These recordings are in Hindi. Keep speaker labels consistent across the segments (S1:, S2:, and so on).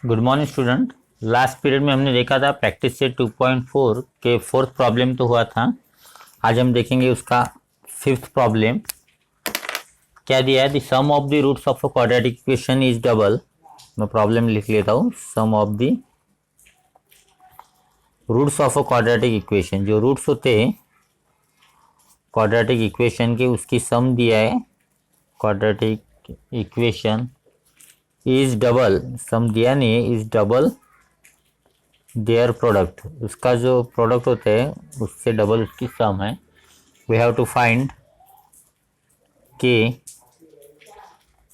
S1: Good morning student. Last period में हमने देखा था प्रैक्टिस से 2.4 के फोर्थ प्रॉब्लम तो हुआ था। आज हम देखेंगे उसका फिफ्थ प्रॉब्लम। क्या दिया है? The sum of the roots of a quadratic equation is double. मैं प्रॉब्लम लिख लेता हूँ। Sum of the roots of a quadratic equation, जो रूट्स होते हैं क्वाड्रेटिक इक्वेशन के, उसकी सम दिया है। Quadratic equation is double, sum दिया नहीं है, इज डबल देयर प्रोडक्ट, उसका जो प्रोडक्ट होता है उससे डबल उसकी सम है। वी हैव टू फाइंड के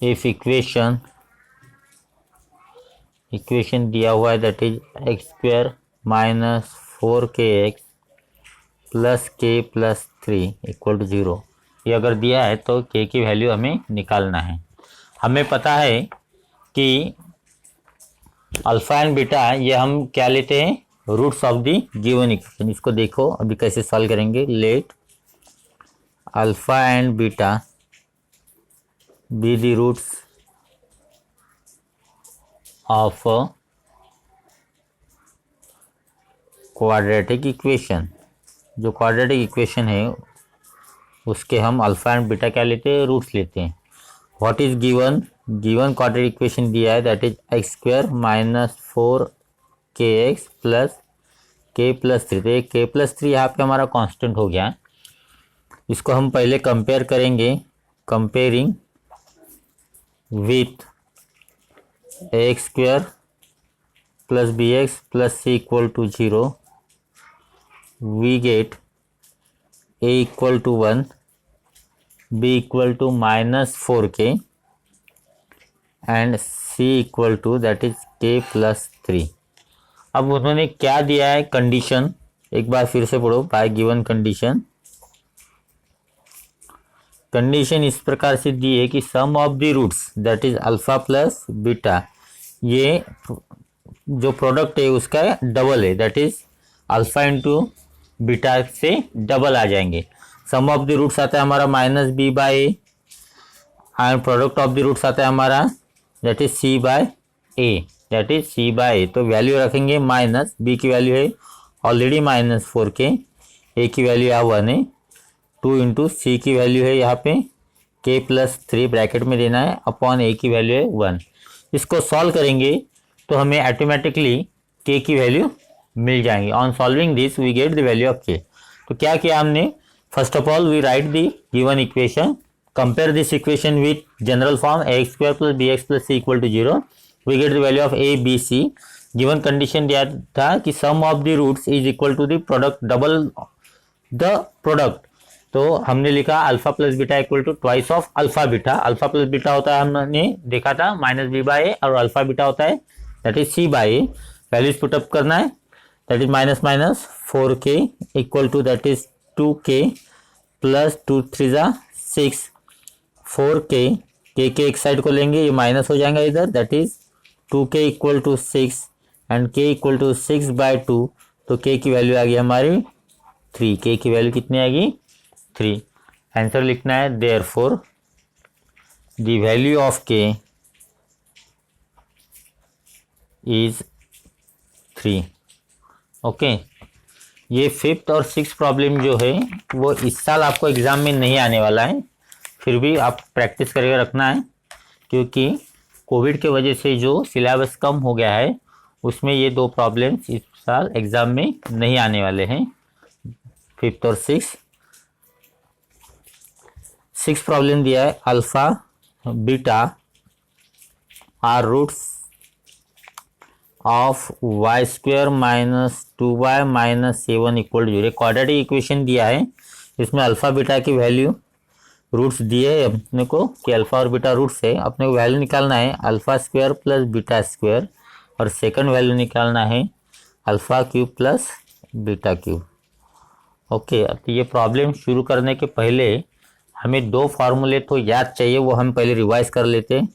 S1: इफ इक्वेशन दिया हुआ है that is x square minus 4kx plus के प्लस 3 इक्वल टू 0। ये अगर दिया है तो के की वैल्यू हमें निकालना है। हमें पता है कि अल्फा एंड बीटा ये हम क्या लेते हैं? Roots of the given equation. इसको देखो अभी कैसे सॉल्व करेंगे। Let alpha and beta be the roots of quadratic equation. जो क्वाड्रेटिक इक्वेशन है उसके हम अल्फा एंड बीटा क्या लेते हैं? रूट्स लेते हैं। What is given? Given quadratic equation दिया है that is x square minus 4kx plus के प्लस 3। तो ये के प्लस 3 यहाँ पे हमारा कांस्टेंट हो गया। इसको हम पहले कंपेयर करेंगे। Comparing with x square plus b x plus c equal to 0, we get a equal to 1, b equal to minus 4k and c equal to that is k plus 3। अब उन्होंने क्या दिया है? कंडीशन एक बार फिर से पढ़ो। बाय गिवन कंडीशन, कंडीशन इस प्रकार से दी है कि sum of the roots that is alpha plus beta, ये जो प्रोडक्ट है उसका डबल है, that is alpha into beta से डबल आ जाएंगे। सम ऑफ द रूट्स आता है हमारा minus B by A and product of the roots आता है हमारा that is C by A, that is C by A. तो वैल्यू रखेंगे माइनस, बी की वैल्यू है ऑलरेडी माइनस 4k, ए की वैल्यू यहाँ 1 है, 2 इंटू सी की वैल्यू है यहाँ पे k प्लस 3 ब्रैकेट में देना है अपॉन ए की वैल्यू है 1। इसको सॉल्व करेंगे तो हमें ऑटोमेटिकली k की वैल्यू मिल जाएंगी। On solving this we get the value of k। तो क्या किया हमने? First of all we write the given equation, compare this equation with general form x square plus b x plus c equal to 0, we get the value of A B C. Given condition दिया था कि sum of the roots is equal to the product, double the product. तो हमने लिखा alpha plus beta equal to twice of alpha beta. Alpha plus beta होता है हमने देखा था माइनस बी बाई ए, और अल्फा बीटा होता है that is c by a. Values put up करना है, that is minus minus 4k equal to that is 2k plus 2 3 जा 6, 4k के एक साइड को लेंगे, ये माइनस हो जाएगा इधर, that is 2k equal to 6 and k equal to 6 by 2। तो k की वैल्यू आ गई हमारी 3। k की वैल्यू कितनी आएगी? 3। आंसर लिखना है therefore the value of k is 3। Okay, ये फिफ्थ और सिक्स प्रॉब्लम जो है वो इस साल आपको एग्जाम में नहीं आने वाला है, फिर भी आप प्रैक्टिस करके रखना है, क्योंकि कोविड के वजह से जो सिलेबस कम हो गया है उसमें ये दो प्रॉब्लम्स इस साल एग्जाम में नहीं आने वाले हैं, फिफ्थ और सिक्स प्रॉब्लम दिया है alpha beta are roots of y square minus 2y minus 7 equal to 0। Quadratic equation दिया है, इसमें अल्फा बीटा की वैल्यू रूट्स दिए है अपने को कि अल्फा और बीटा रूट्स है। अपने को वैल्यू निकालना है alpha square plus beta square, और सेकंड वैल्यू निकालना है alpha cube plus beta cube. Okay, तो ये प्रॉब्लम शुरू करने के पहले हमें दो फार्मूले तो याद चाहिए, वो हम पहले रिवाइज कर लेते हैं।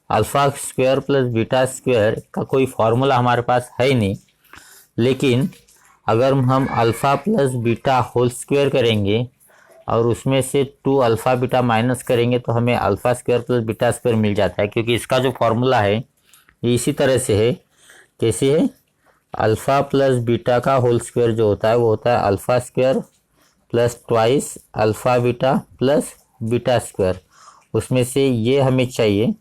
S1: Alpha square plus beta square का कोई फार्मूला हमारे पास है नहीं, लेकिन अगर हम alpha plus beta whole square करेंगे और उसमें से 2 अल्फा बीटा माइनस करेंगे तो हमें alpha square plus beta square मिल जाता है, क्योंकि इसका जो फॉर्मूला है ये इसी तरह से है कैसी है, अल्फ़ा प्लस बीटा का होल स्क्वायर जो होता है वो होता है alpha square plus twice alpha beta plus beta square. उसमें से ये हमें चाहिए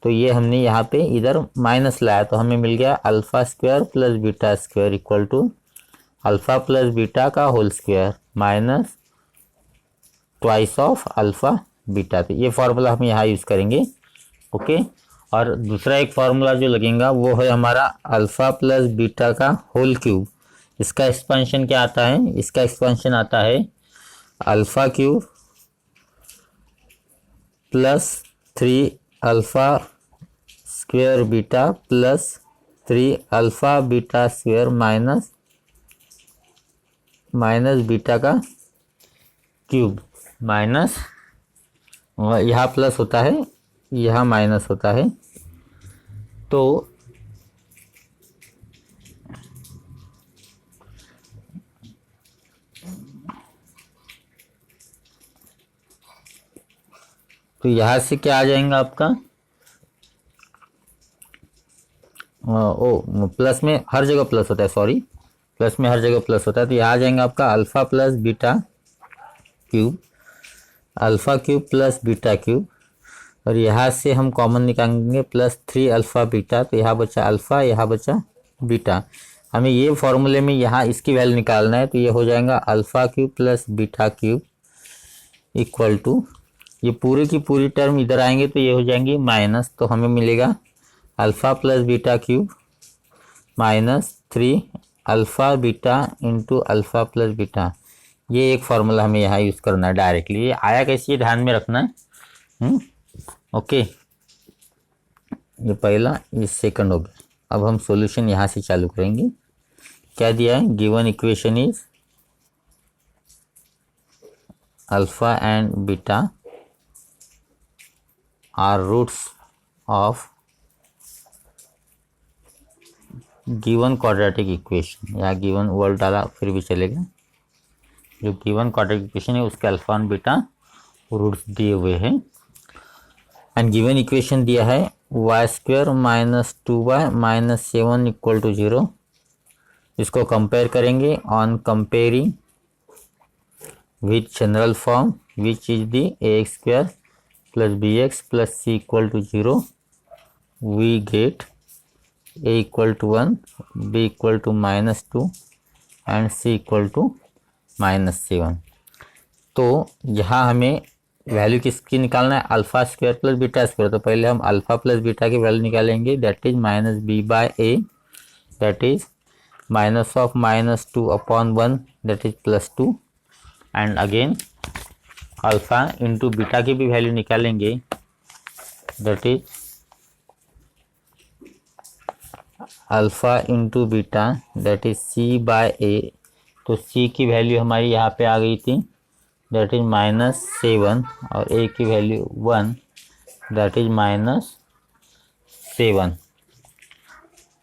S1: तो ये हमने यहाँ पे इधर माइनस लाया तो हमें मिल गया alpha square plus beta square equal to alpha plus beta का whole square minus twice of alpha beta. तो ये फार्मूला हम यहाँ यूज़ करेंगे। ओके, और दूसरा एक फार्मूला जो लगेगा वो है हमारा अल्फ़ा प्लस बीटा का होल क्यूब। इसका एक्सपेंशन क्या आता है, इसका एक्सपेंशन आता है alpha cube plus 3 alpha square beta plus 3 alpha beta square minus beta का क्यूब माइनस, यहाँ प्लस होता है यहाँ माइनस होता है। तो यहाँ से क्या आ जाएगा आपका, प्लस में हर जगह प्लस होता है, सॉरी प्लस में हर जगह प्लस होता है। तो यहाँ आ जाएगा आपका alpha plus beta cube, alpha cube plus beta cube, और यहाँ से हम कॉमन निकालेंगे प्लस 3 अल्फ़ा बीटा। तो यहाँ बचा अल्फ़ा, यहाँ बचा बीटा। हमें ये फॉर्मूले में यहाँ इसकी वैल्यू निकालना है तो ये हो जाएगा alpha cube plus beta cube equal to, ये पूरी की पूरी टर्म इधर आएंगे तो ये हो जाएंगी माइनस। तो हमें मिलेगा alpha plus beta cube minus 3 alpha beta into alpha plus beta. ये एक फार्मूला हमें यहाँ यूज़ करना है डायरेक्टली। ये आया कैसे, ध्यान में रखना है। ओके, ये पहला, ये सेकंड हो गया। अब हम सॉल्यूशन यहाँ से चालू करेंगे। क्या दिया है, given equation is alpha and beta are roots of given quadratic equation. यहाँ गिवन वर्ड डाला फिर भी चलेगा। जो गिवन क्वाड्रेटिक इक्वेशन है उसके अल्फ़ा एंड बीटा रूट्स दिए हुए हैं। एंड गिवन इक्वेशन दिया है y square minus 2y minus 7 equal to 0। इसको कंपेयर करेंगे on comparing with general form which is the a square plus b x plus c equal to 0। We get a equal to 1, b equal to -2 and c equal to -7। तो यहाँ हमें वैल्यू किसकी निकालना है, alpha square plus beta square. तो पहले हम अल्फ़ा प्लस बीटा की वैल्यू निकालेंगे, that is minus B by A, that is minus of -2 upon 1, that is +2। And again alpha into beta की भी वैल्यू निकालेंगे, that is alpha into beta, that is C by A. तो सी की वैल्यू हमारी यहाँ पे आ गई थी, दैट इज -7, और ए की वैल्यू 1, दैट इज -7।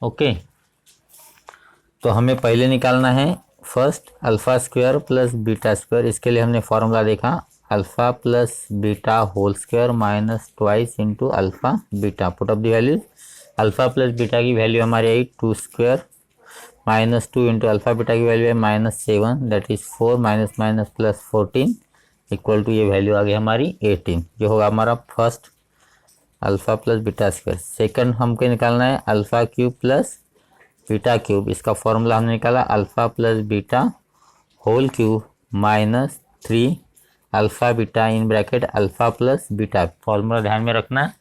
S1: ओके, तो हमें पहले निकालना है first alpha square plus beta square. इसके लिए हमने फॉर्मूला देखा alpha plus beta whole square minus twice into alpha beta. Put of the values, alpha plus beta की वैल्यू हमारी आई 2 स्क्वायर -2 इंटू अल्फ़ा बीटा की वैल्यू है -7, that is 4 minus minus plus 14 equal to, ये वैल्यू आ गई हमारी 18। जो होगा हमारा first alpha plus beta square. Second हमको निकालना है alpha cube plus beta cube. इसका फॉर्मूला हमने निकाला alpha plus beta whole cube minus 3 alpha beta in bracket alpha plus beta. Formula ध्यान में रखना है।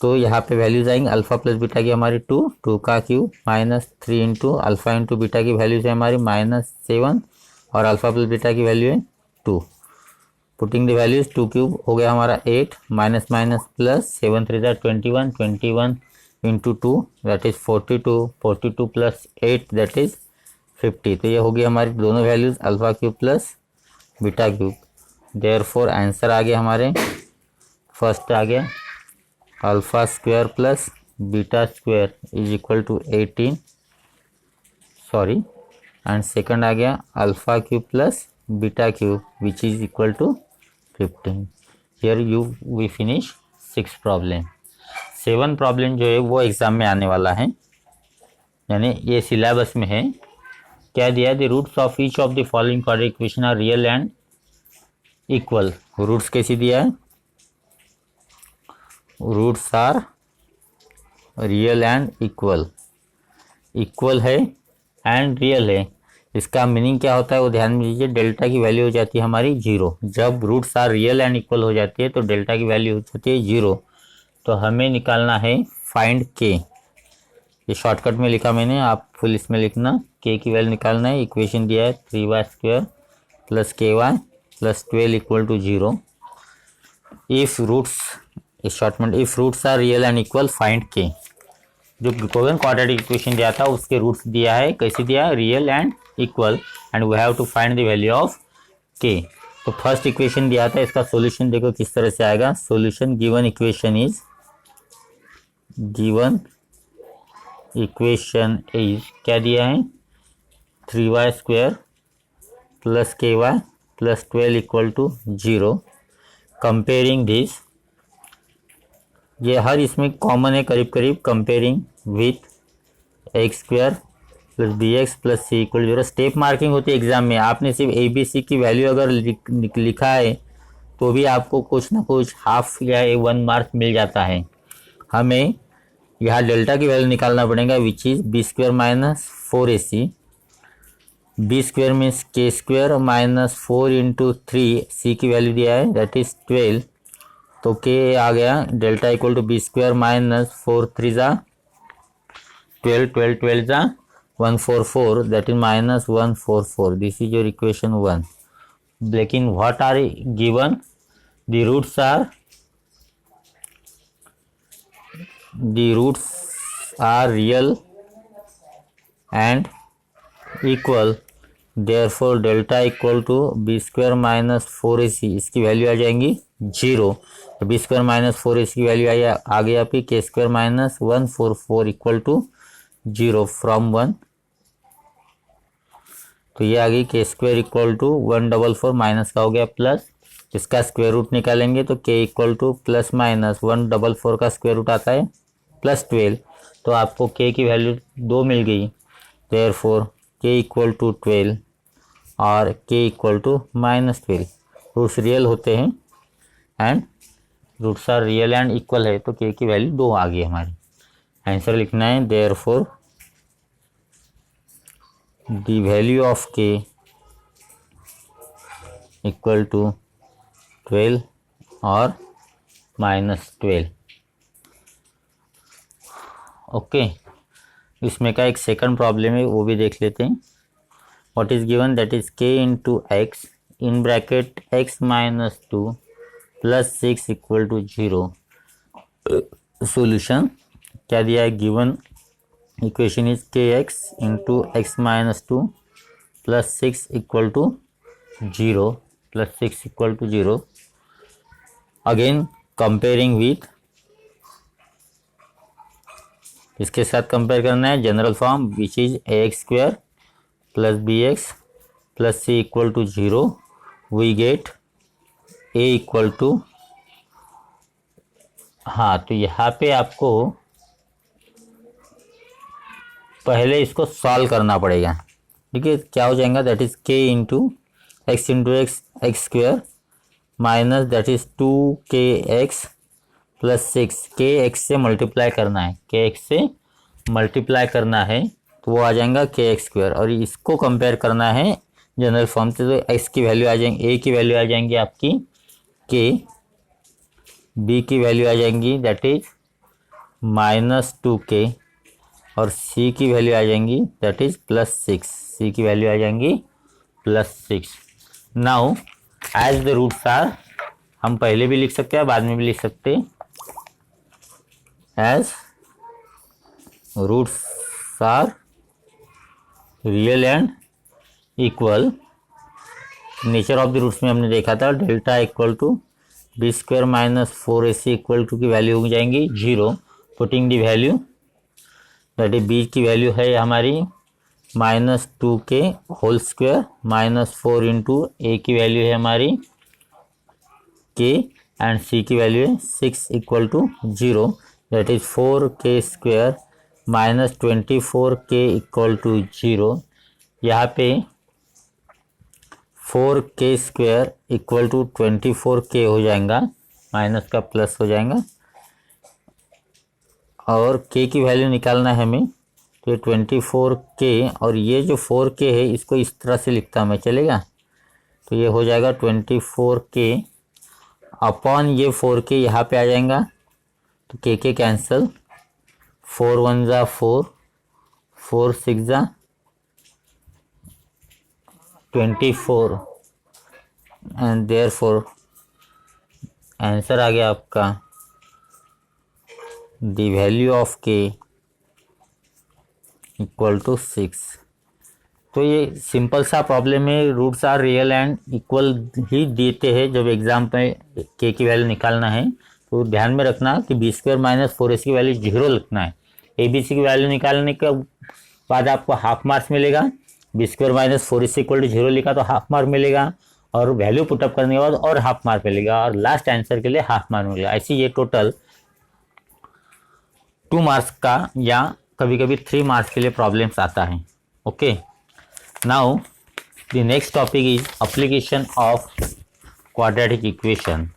S1: तो यहाँ पे वैल्यूज आएंगे अल्फ़ा प्लस बीटा की हमारी 2 का cube -3 into alpha into beta की वैल्यूज है हमारी -7, और अल्फ़ा प्लस बीटा की वैल्यू है 2। पुटिंग द वैल्यूज, 2 क्यूब हो गया हमारा 8, minus minus plus 7 3 21 into 2 that is 42 plus 8 that is 50। तो ये होगी हमारी दोनों values alpha cube plus beta cube. Therefore answer आ गया हमारे, फर्स्ट आ गया alpha square plus beta square is equal to 18, sorry, and second आ गया alpha cube plus beta cube which is equal to 15। Here we finish 6 problem. 7 problem जो है वो एग्ज़ाम में आने वाला है। यानी ये सिलेबस में है। क्या दिया? The roots of each of the following quadratic equation are real and equal. Roots कैसी दिया है? Roots are real and equal. Equal है एंड रियल है। इसका मीनिंग क्या होता है वो ध्यान में दीजिए। डेल्टा की वैल्यू हो जाती है हमारी 0। जब roots are real and equal हो जाती है तो डेल्टा की वैल्यू हो जाती है 0। तो हमें निकालना है फाइंड के। ये शॉर्टकट में लिखा मैंने, आप फुल इसमें लिखना। के की वैल्यू निकालना है। इक्वेशन दिया है 3y² plus KY plus 12 equal to 0। If roots, इस शॉर्ट में if roots are real and equal find k. जो गिवन क्वाड्रेटिक इक्वेशन दिया था उसके रूट्स दिया है। कैसे दिया? Real and equal and we have to find the value of k. तो फर्स्ट इक्वेशन दिया था, इसका सॉल्यूशन देखो किस तरह से आएगा। सॉल्यूशन गिवन इक्वेशन इज क्या दिया है? 3y² plus KY plus 12 equal to 0। Comparing this, ये हर इसमें कॉमन है करीब करीब। Comparing with x² plus bx plus c equal 0। Step marking होती है एग्जाम में। आपने सिर्फ ABC की वैल्यू अगर लिखा है तो भी आपको कुछ ना कुछ हाफ या 1 मार्क मिल जाता है। हमें यहाँ डेल्टा की वैल्यू निकालना पड़ेगा which is b² minus 4ac। b² means k² minus 4 into 3। c की वैल्यू दिया है दैट इज 12। तो k आ गया delta equal to b² minus 4 3 जा 12, 12 12 जा 144 that is minus 144। This is your equation 1। लेकिन what are given? The roots are real and equal, therefore delta equal to b² minus 4ac। इसकी वैल्यू आ जाएंगी 0। b² माइनस 4ac की वैल्यू आ गई आपकी k² minus 144 equal to 0 from 1। तो ये आ गई k² इक्वल टू 144 माइनस का हो गया प्लस। इसका स्क्वायर रूट निकालेंगे तो k equal two plus minus 144 का स्क्वायर रूट आता है प्लस 12। तो आपको k की वैल्यू 2 मिल गई। देयरफॉर k इक्वल टू 12 और k equal to minus 12। Roots real होते हैं and roots are real and equal है तो k की वैल्यू 2 आ गई हमारी। आंसर लिखना है therefore the value of k equal to 12 और माइनस 12। ओके, इसमें का एक सेकंड प्रॉब्लम है वो भी देख लेते हैं। What is given? That is k into x in bracket x minus 2 plus 6 equal to 0। Solution क्या दिया है? Given equation is kx into x minus 2 plus 6 equal to 0 plus 6 equal to 0। Again comparing with, इसके साथ कंपेयर करना है general form which is ax² plus bx plus c equal to 0। We get a equal to, हाँ तो यहाँ पे आपको पहले इसको सॉल्व करना पड़ेगा। ठीक है, क्या हो जाएगा? That is k into x x² minus that is 2kx plus 6। kx से मल्टीप्लाई करना है, kx से मल्टीप्लाई करना है तो वो आ जाएगा kx²। और इसको कंपेयर करना है जनरल फॉर्म से तो x की वैल्यू आ जाएंगी, a की वैल्यू आ जाएंगी आपकी k, b की वैल्यू आ जाएंगी दैट इज माइनस 2k और c की वैल्यू आ जाएंगी दैट इज प्लस 6। c की वैल्यू आ जाएंगी plus 6। Now as the roots are, हम पहले भी लिख सकते हैं बाद में भी लिख सकते हैं। As roots are real and equal, nature of the roots में हमने देखा था delta equal to b² minus 4ac equal to की वैल्यू हो जाएंगी 0। Putting the value that is b की वैल्यू है हमारी minus 2k whole square minus 4 into a की वैल्यू है हमारी k एंड c की वैल्यू है 6 equal to 0 that is 4k² minus 24k equal to 0। यहाँ पे 4k square equal to 24k हो जाएगा, माइनस का प्लस हो जाएगा, और k की वैल्यू निकालना है हमें। तो ये 24k और ये जो 4k है इसको इस तरह से लिखता हूँ मैं, चलेगा? तो ये हो जाएगा 24k अपॉन ये 4k यहाँ पे आ जाएगा, तो k कैंसल, 4 1 जा 4, 4 6 जा 24 एंड देयरफॉर आंसर आ गया आपका the value of k equal to 6। तो ये सिंपल सा प्रॉब्लम है, roots are real and equal ही देते हैं जब एग्जाम पे k की वैल्यू निकालना है। तो ध्यान में रखना कि बी स्क्वायर माइनस 4ac की वैल्यू 0 लिखना है। abc की वैल्यू निकालने के बाद आपको हाफ मार्क्स मिलेगा, b square minus 4ac equal to 0 लिखा तो हाफ मार्क मिलेगा, और वैल्यू पुटअप करने के बाद और हाफ मार्क मिलेगा, और लास्ट आंसर के लिए हाफ मार्क मिलेगा। ऐसे ये टोटल 2 मार्क्स का या कभी कभी 3 मार्क्स के लिए प्रॉब्लम्स आता है। Okay, now the next topic is application of quadratic equation.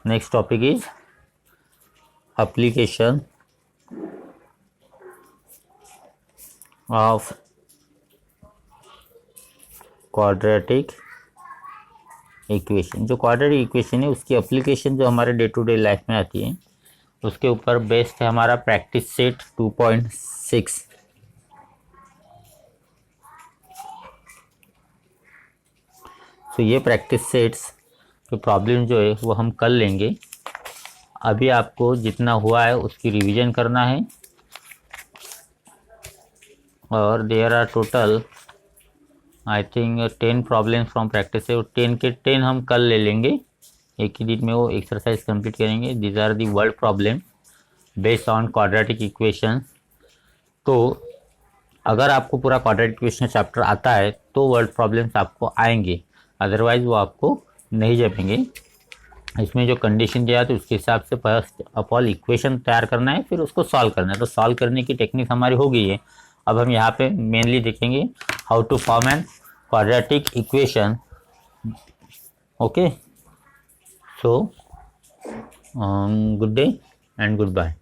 S1: Next topic is application of quadratic equation. जो क्वाड्रेटिक इक्वेशन है उसकी एप्लीकेशन जो हमारे डे टू डे लाइफ में आती है उसके ऊपर बेस्ड है हमारा प्रैक्टिस सेट 2.6। तो ये प्रैक्टिस सेट्स के प्रॉब्लम जो है वो हम कर लेंगे। अभी आपको जितना हुआ है उसकी रिवीजन करना है, और there are total I think 10 problems from practice है, 10 के 10 हम कल ले लेंगे, एक ही दिन में वो एक्सरसाइज कंप्लीट करेंगे। These are the world problem based on quadratic equation. तो अगर आपको पूरा क्वाड्रेटिक इक्वेशन चैप्टर आता है तो वर्ल्ड प्रॉब्लम्स आपको आएंगे, अदरवाइज वो आपको नहीं जमेंगे। इसमें जो कंडीशन दिया है तो उसके हिसाब से फर्स्ट ऑफ ऑल इक्वेशन तैयार करना है, फिर उसको सॉल्व करना है। तो सॉल्व करने की टेक्निक हमारी हो गई है। अब हम यहाँ पे मेनली देखेंगे how to form an quadratic equation. Okay, so good day and good bye.